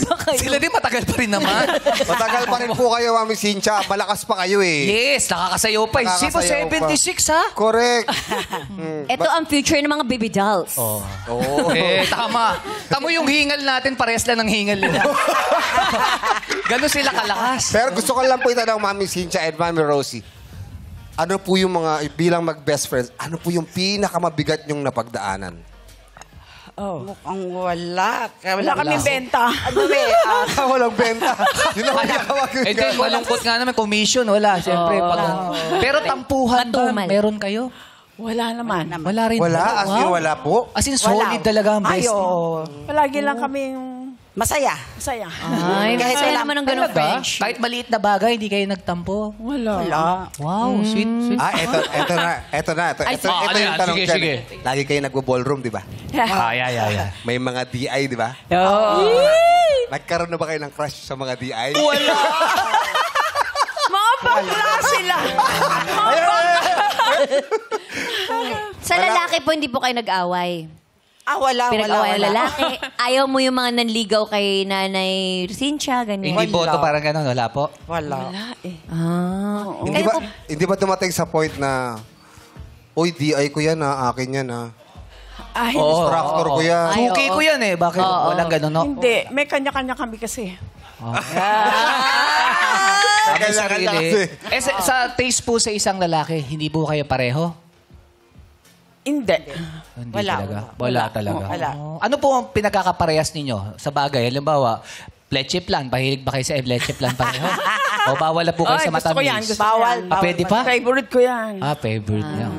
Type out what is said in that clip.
ba kayo? Sila din matagal pa rin naman. Matagal pa rin po kayo, Mami Cynthia. Malakas pa kayo eh. Yes, nakakasayaw pa. Sipo Nakakasayaw pa. 76 ha? Correct. Ito ang future ng mga baby dolls. Oh. Tama. Tamo yung hingal natin, parehas lang ng hingal nila. Gano'n sila kalakas. Pero gusto ko lang po itanong, Mami Cynthia and Mami Rosie. Ano po yung mga, bilang mag-best friends, ano po yung pinakamabigat nyong napagdaanan? Mukhang wala. Wala kaming benta. Walang benta. Yun lang ang tawag ko. Then, malungkot nga naman, commission, wala. Siyempre, pero tampuhan ba? Matumal. Meron kayo? Wala naman. Wala rin. Wala, as in wala po. As in, solid talaga ang best. Palagi lang kaming Masaya. masaya. Ay, Kahit masaya wala- naman ang ganun Talaga? friendship. Kahit maliit na bagay, hindi kayo nagtampo. Wala. Wow, sweet. Ito na. Ito ano yung yan? tanong Sige, dyan. sige. Lagi kayo nagbo-ballroom, di ba? Yeah. May mga DI, di ba? Nagkaroon na ba kayo ng crush sa mga DI? Mga bakla sila. Sa lalaki po, hindi po kayo nag-away. Wala. Pinag-away ang lalaki. Ayaw mo yung mga nanligaw kay Nanay Cynthia, ganyan. Hindi boto parang gano'n, wala po. Wala. Hindi ba dumating sa point na, uy, DI ko yan ha, akin yan ha. Instructor ko yan. Ay, Suki oo. ko yan eh. Bakit walang gano'n, no? Hindi. May kanya-kanya kami kasi. Sabi sarili. Sa taste po sa isang lalaki, hindi po kayo pareho? Hindi. Hindi Wala. talaga. Wala talaga. Wala. Ano po ang pinagkakaparehas ninyo sa bagay? Halimbawa, leche plan. Pahilig ba kayo sa leche plan pareho? O bawal na po kayo sa Gusto ko yan. matamis? Gusto ko yan. Pwede pa? Favorite ko yan. Favorite lang.